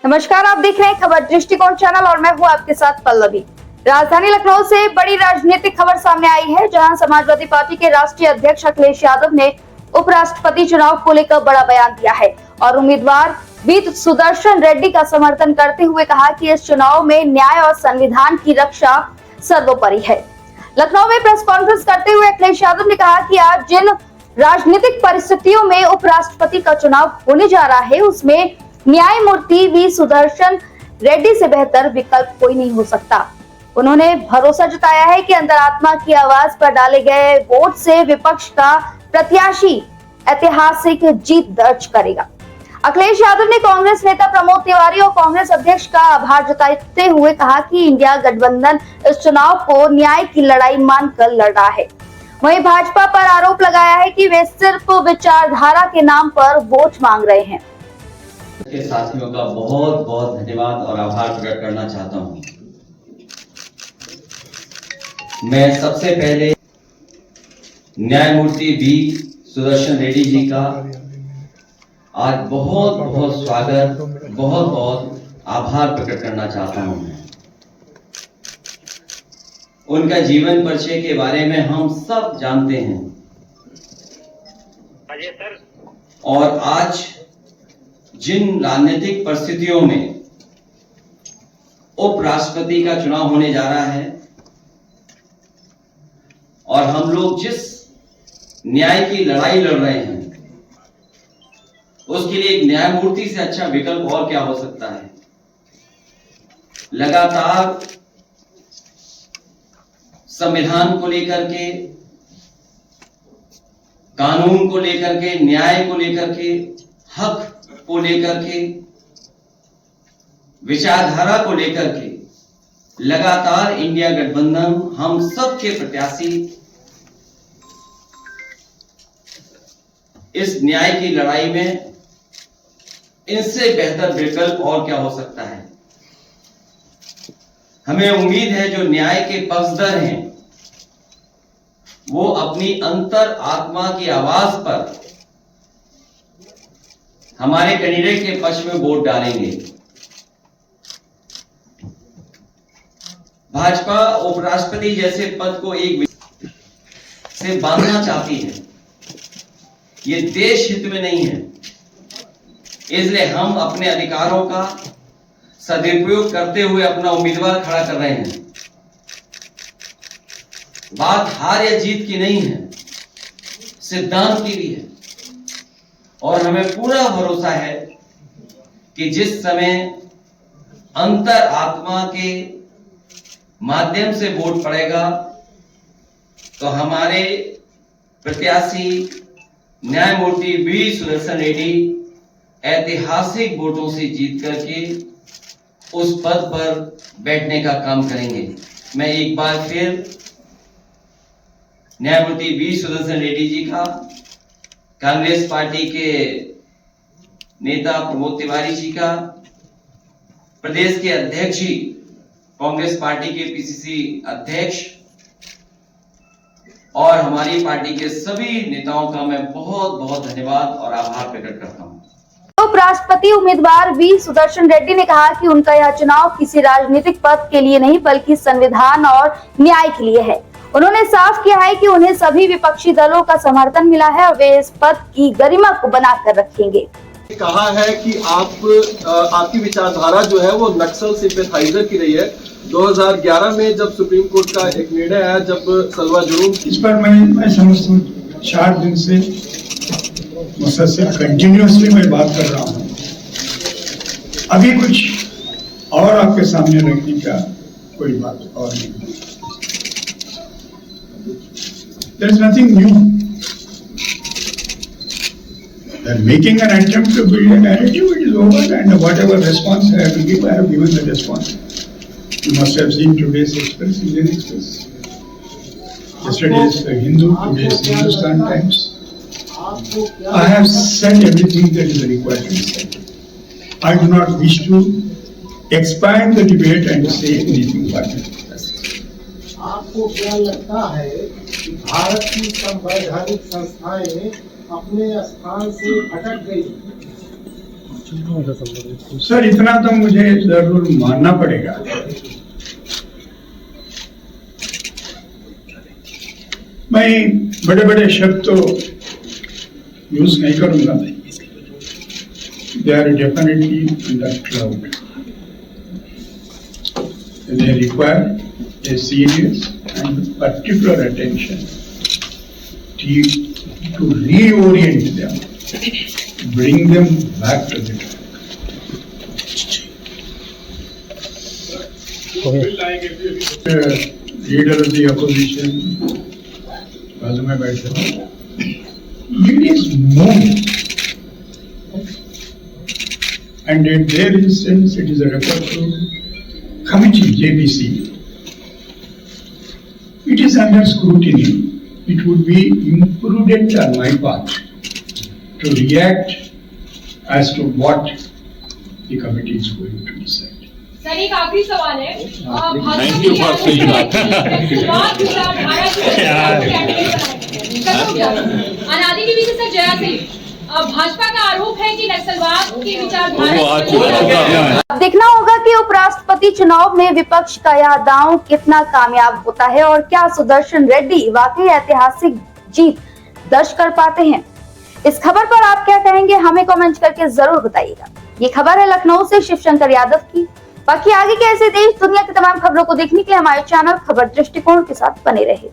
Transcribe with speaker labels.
Speaker 1: नमस्कार, आप देख रहे हैं खबर दृष्टिकोण चैनल और मैं हूं आपके साथ पल्लवी। राजधानी लखनऊ से बड़ी राजनीतिक खबर सामने आई है, जहां समाजवादी पार्टी के राष्ट्रीय अध्यक्ष अखिलेश यादव ने उपराष्ट्रपति चुनाव को लेकर बड़ा बयान दिया है और उम्मीदवार वी सुदर्शन रेड्डी का समर्थन करते हुए कहा कि इस चुनाव में न्याय और संविधान की रक्षा सर्वोपरि है। लखनऊ में प्रेस कॉन्फ्रेंस करते हुए अखिलेश यादव ने कहा कि आज जिन राजनीतिक परिस्थितियों में उपराष्ट्रपति का चुनाव होने जा रहा है, उसमें न्यायमूर्ति वी सुदर्शन रेड्डी से बेहतर विकल्प कोई नहीं हो सकता। उन्होंने भरोसा जताया है कि अंतरात्मा की आवाज पर डाले गए वोट से विपक्ष का प्रत्याशी ऐतिहासिक जीत दर्ज करेगा। अखिलेश यादव ने कांग्रेस नेता प्रमोद तिवारी और कांग्रेस अध्यक्ष का आभार जताते हुए कहा कि इंडिया गठबंधन इस चुनाव को न्याय की लड़ाई मानकर लड़ रहा है। वहीं भाजपा पर आरोप लगाया है कि वे सिर्फ विचारधारा के नाम पर वोट मांग रहे हैं।
Speaker 2: के साथियों का बहुत बहुत धन्यवाद और आभार प्रकट करना चाहता हूं। मैं सबसे पहले न्यायमूर्ति वी सुदर्शन रेड्डी जी का आज बहुत बहुत स्वागत, बहुत बहुत आभार प्रकट करना चाहता हूं। उनका जीवन परिचय के बारे में हम सब जानते हैं और आज जिन राजनीतिक परिस्थितियों में उपराष्ट्रपति का चुनाव होने जा रहा है और हम लोग जिस न्याय की लड़ाई लड़ रहे हैं, उसके लिए एक न्यायमूर्ति से अच्छा विकल्प और क्या हो सकता है। लगातार संविधान को लेकर के, कानून को लेकर के, न्याय को लेकर के, हक को लेकर के, विचारधारा को लेकर के लगातार इंडिया गठबंधन हम सब के प्रत्याशी इस न्याय की लड़ाई में इनसे बेहतर विकल्प और क्या हो सकता है। हमें उम्मीद है जो न्याय के पक्षधर हैं वो अपनी अंतर आत्मा की आवाज पर हमारे कैंडिडेट के पक्ष में वोट डालेंगे। भाजपा उपराष्ट्रपति जैसे पद को एक से बांधना चाहती है, ये देश हित में नहीं है। इसलिए हम अपने अधिकारों का सदुपयोग करते हुए अपना उम्मीदवार खड़ा कर रहे हैं। बात हार या जीत की नहीं है, सिद्धांत की भी है और हमें पूरा भरोसा है कि जिस समय अंतर आत्मा के माध्यम से वोट पड़ेगा तो हमारे प्रत्याशी न्यायमूर्ति वी सुदर्शन रेड्डी ऐतिहासिक वोटों से जीत करके उस पद पर बैठने का काम करेंगे। मैं एक बार फिर न्यायमूर्ति वी सुदर्शन रेड्डी जी का, कांग्रेस पार्टी के नेता प्रमोद तिवारी जी का, प्रदेश के अध्यक्ष जी, कांग्रेस पार्टी के पीसीसी अध्यक्ष और हमारी पार्टी के सभी नेताओं का मैं बहुत बहुत धन्यवाद और आभार प्रकट करता हूं।
Speaker 1: उपराष्ट्रपति उम्मीदवार वी सुदर्शन रेड्डी ने कहा कि उनका यह चुनाव किसी राजनीतिक पद के लिए नहीं बल्कि संविधान और न्याय के लिए है। उन्होंने साफ किया है कि उन्हें सभी विपक्षी दलों का समर्थन मिला है और वे इस पद की गरिमा को बनाकर रखेंगे।
Speaker 3: कहा है कि आपकी विचारधारा जो है वो नक्सल सिंपैथाइजर की रही है। 2011 में जब सुप्रीम कोर्ट का एक निर्णय आया, जब सलवा जुर्म,
Speaker 4: इस पर मैं समझता हूँ 4 दिन से मुसलसल कंटिन्यूअसली मैं बात कर रहा हूँ। अभी कुछ और आपके सामने रखने का कोई बात और नहीं। There is nothing new. They are making an attempt to build a narrative. It is over, and whatever response I have to give, I have given the response. You must have seen today's Express, Indian Express. Yesterday's Hindu, today's Hindustan Times. I have said everything that is required to be said. I do not wish to expand the debate and say anything further.
Speaker 5: आपको क्या लगता है कि भारत की संवैधानिक संस्थाएं अपने स्थान से भटक गई?
Speaker 4: सर इतना तो मुझे जरूर मानना पड़ेगा, मैं बड़े बड़े शब्द तो यूज नहीं करूंगा, they are definitely under cloud, they require a serious and particular attention to reorient them, bring them back to the track. Leader of the opposition, बाजू में बैठे हो, it is moved, and in their instance, it is a refer to committee JPC. It is under scrutiny. It would be imprudent on my part to react as to what the committee is going to decide.
Speaker 6: Sir एक आखिरी सवाल है, भाजपा की अनादि के बीच sir Jaya Singh, Bhajpa का आरोप है कि नक्सलवाद की विचारधारा।
Speaker 1: अब देखना होगा कि उपराष्ट्रपति चुनाव में विपक्ष का यह दांव कितना कामयाब होता है और क्या सुदर्शन रेड्डी वाकई ऐतिहासिक जीत दर्ज कर पाते हैं। इस खबर पर आप क्या कहेंगे, हमें कमेंट करके जरूर बताइएगा। ये खबर है लखनऊ से शिवशंकर यादव की। बाकी आगे के ऐसे देश दुनिया की तमाम खबरों को देखने के लिए हमारे चैनल खबर दृष्टिकोण के साथ बने रहिए।